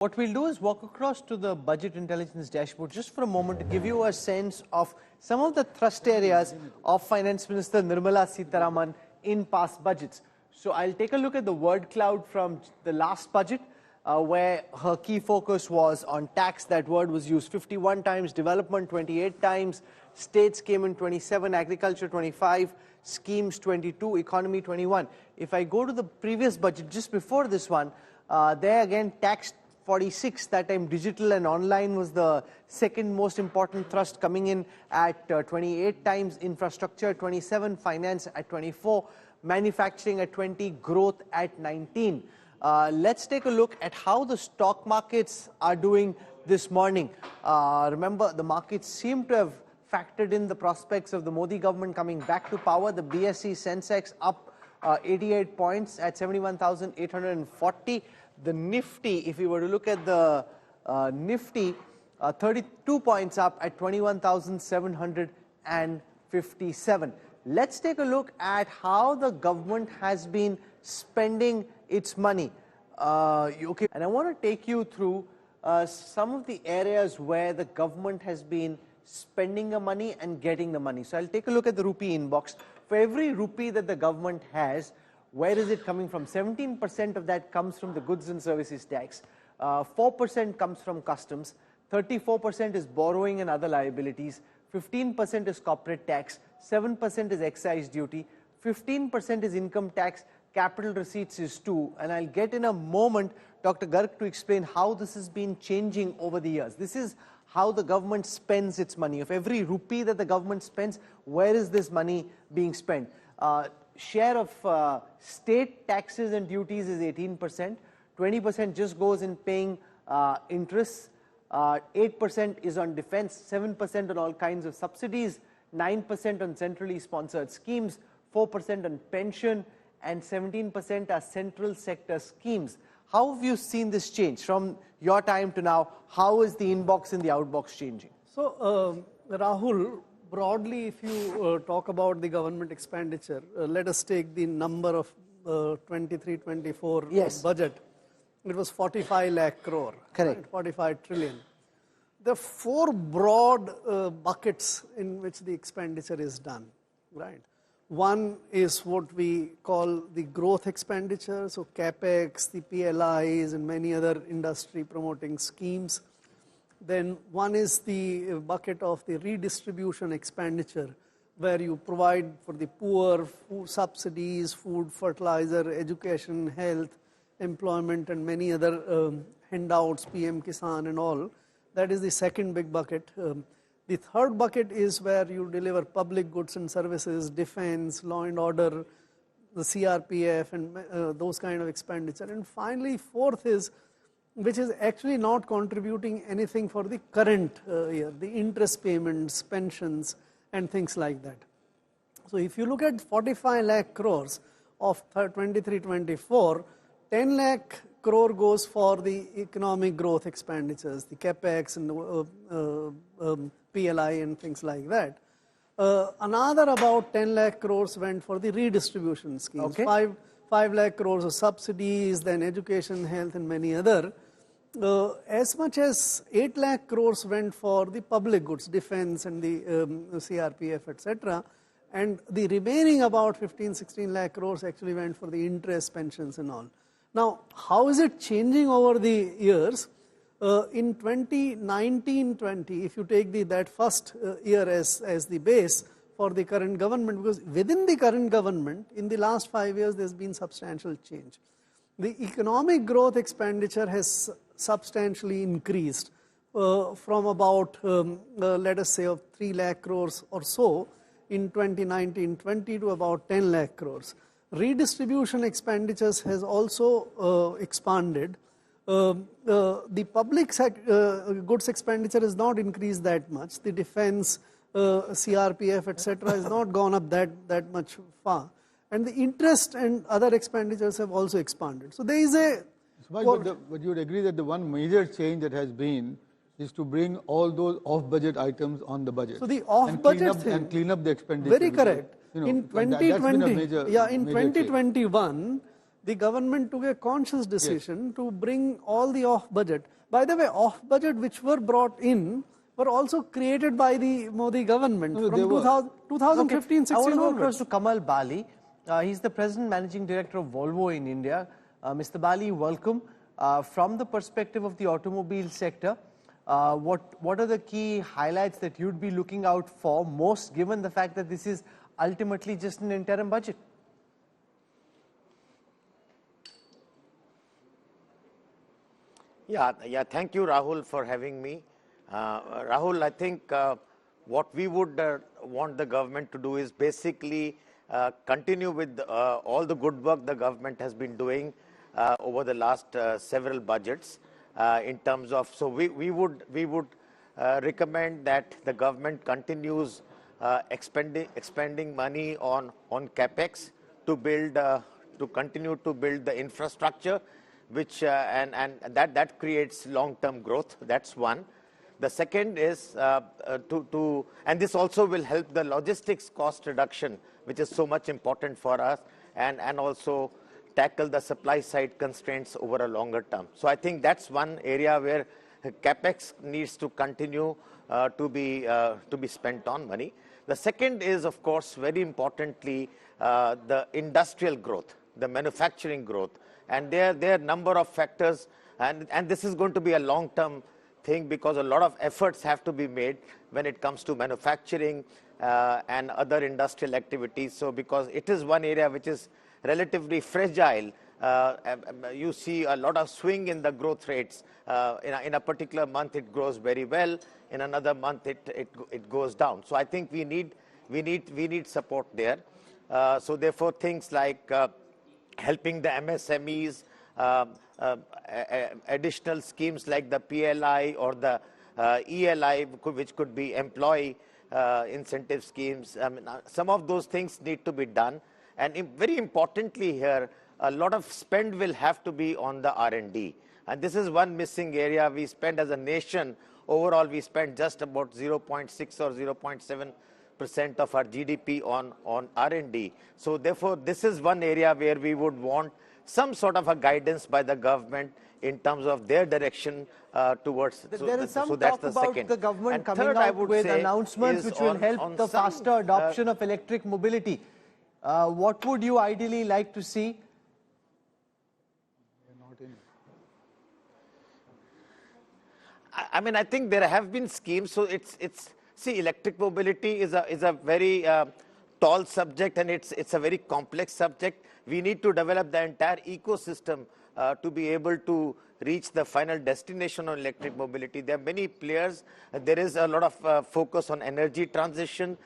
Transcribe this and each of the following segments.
What we'll do is walk across to the budget intelligence dashboard just for a moment to give you a sense of some of the thrust areas of Finance Minister Nirmala Sitharaman in past budgets. So I'll take a look at the word cloud from the last budget where her key focus was on tax. That word was used 51 times, development 28 times, states came in 27, agriculture 25, schemes 22, economy 21. If I go to the previous budget just before this one, there again tax 46, that time digital and online was the second most important thrust, coming in at 28 times, infrastructure 27, finance at 24, manufacturing at 20, growth at 19. Let's take a look at how the stock markets are doing this morning. Remember, the markets seem to have factored in the prospects of the Modi government coming back to power. The BSE Sensex up 88 points at 71,840. The Nifty, if we were to look at the Nifty, 32 points up at 21,757. Let's take a look at how the government has been spending its money. Okay, and I want to take you through some of the areas where the government has been spending the money and getting the money. So I'll take a look at the rupee inbox. For every rupee that the government has, where is it coming from? 17% of that comes from the goods and services tax, 4% comes from customs, 34% is borrowing and other liabilities, 15% is corporate tax, 7% is excise duty, 15% is income tax, capital receipts is 2%. And I'll get in a moment Dr. Garg to explain how this has been changing over the years. This is how the government spends its money. Of every rupee that the government spends, where is this money being spent? Share of state taxes and duties is 18%, 20% just goes in paying interest, 8% is on defense, 7% on all kinds of subsidies, 9% on centrally sponsored schemes, 4% on pension, and 17% are central sector schemes. How have you seen this change from your time to now? How is the inbox and the outbox changing? So, Rahul, broadly, if you talk about the government expenditure, let us take the number of 23-24 budget. It was 45 lakh crore. Correct. Right? 45 trillion. There are four broad buckets in which the expenditure is done. Right. One is what we call the growth expenditure, so capex, the PLIs, and many other industry promoting schemes. Then one is the bucket of the redistribution expenditure, where you provide for the poor food subsidies, food, fertilizer, education, health, employment, and many other handouts, PM Kisan and all. That is the second big bucket. The third bucket is where you deliver public goods and services, defense, law and order, the CRPF, and those kind of expenditure. And finally, fourth is, which is actually not contributing anything for the current year, the interest payments, pensions, and things like that. So if you look at 45 lakh crores of 23-24, 10 lakh crore goes for the economic growth expenditures, the capex and PLI and things like that. Another about 10 lakh crores went for the redistribution schemes. Okay. 5 lakh crores of subsidies, then education, health, and many other. As much as 8 lakh crores went for the public goods, defense and the CRPF, etc. And the remaining about 15-16 lakh crores actually went for the interest, pensions and all. Now, how is it changing over the years? In 2019-20, if you take that first year as the base for the current government, because within the current government, in the last 5 years, there's been substantial change. The economic growth expenditure has substantially increased from about, let us say, of 3 lakh crores or so in 2019-20 to about 10 lakh crores. Redistribution expenditures has also expanded. The public goods expenditure has not increased that much. The defense, CRPF, etc. has not gone up that much far. And the interest and other expenditures have also expanded. So there is a... But you would agree that the one major change that has been is to bring all those off-budget items on the budget. So the off-budget thing... And clean up the expenditure. Very correct. You know, in 2020, major, in 2021, the government took a conscious decision to bring all the off-budget. By the way, off-budget which were brought in were also created by the Modi government from 2015-16 I want to go onwards. across to Kamal Bali. He's the President Managing Director of Volvo in India. Mr. Bali, welcome. From the perspective of the automobile sector, what are the key highlights that you'd be looking out for most, given the fact that this is ultimately just an interim budget? Yeah. Thank you, Rahul, for having me. Rahul, I think what we would want the government to do is basically continue with all the good work the government has been doing over the last several budgets in terms of, so we would recommend that the government continues expending money on capex to build to continue to build the infrastructure, which and that creates long-term growth. That's one. The second is and this also will help the logistics cost reduction, which is so much important for us, and also tackle the supply side constraints over a longer term. So I think that's one area where capex needs to continue to be spent on money. The second is, of course, very importantly, the industrial growth, the manufacturing growth. And there are a number of factors, and this is going to be a long-term thing because a lot of efforts have to be made when it comes to manufacturing and other industrial activities. So because it is one area which is relatively fragile, you see a lot of swing in the growth rates. In a particular month it grows very well, in another month it goes down. So I think we need support there. So therefore things like helping the MSMEs, additional schemes like the PLI or the ELI, which could be employee incentive schemes. I mean, some of those things need to be done. And very importantly here, a lot of spend will have to be on the R&D. And this is one missing area. We spend as a nation, overall we spend just about 0.6 or 0.7% of our GDP on R&D. So therefore, this is one area where we would want some sort of a guidance by the government in terms of their direction towards. There is some talk about the government coming out with announcements which will help the faster adoption of electric mobility. What would you ideally like to see? I mean, I think there have been schemes. So see, electric mobility is a very tall subject, and it's a very complex subject. We need to develop the entire ecosystem to be able to reach the final destination on electric mobility. There are many players. There is a lot of focus on energy transition.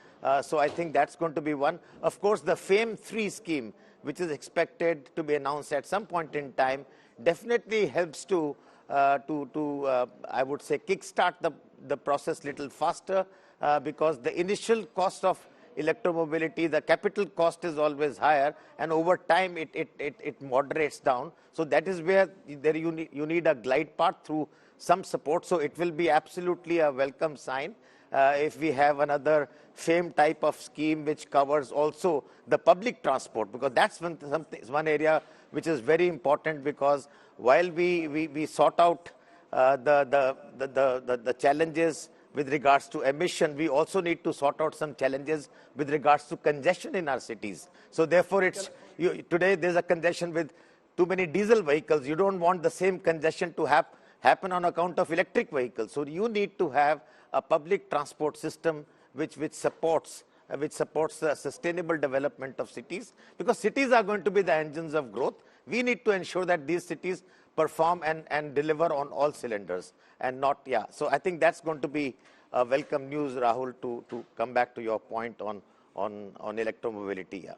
So I think that's going to be one. Of course, the FAME 3 scheme, which is expected to be announced at some point in time, definitely helps to I would say, kickstart the process little faster because the initial cost of electromobility, the capital cost is always higher, and over time it moderates down. So that is where you need a glide path through some support. So it will be absolutely a welcome sign if we have another FAME type of scheme which covers also the public transport, because that's one area which is very important, because while we sort out the challenges with regards to emission, we also need to sort out some challenges with regards to congestion in our cities. So therefore, today there's a congestion with too many diesel vehicles. You don't want the same congestion to happen on account of electric vehicles. So you need to have a public transport system which supports the sustainable development of cities, because cities are going to be the engines of growth. We need to ensure that these cities perform and deliver on all cylinders and not, So I think that's going to be a welcome news, Rahul, to come back to your point on electromobility,